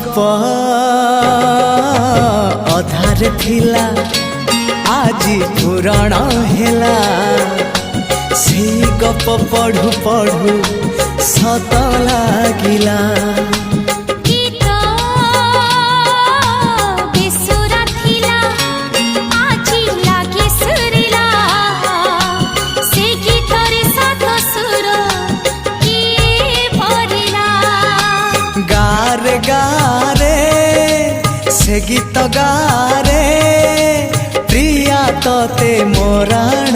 गप अधार थिला आजी पुराण हेला से गप पढ़ु पढ़ु सत लागिला गारे गारे से गीत गारे प्रिया तोते मोराण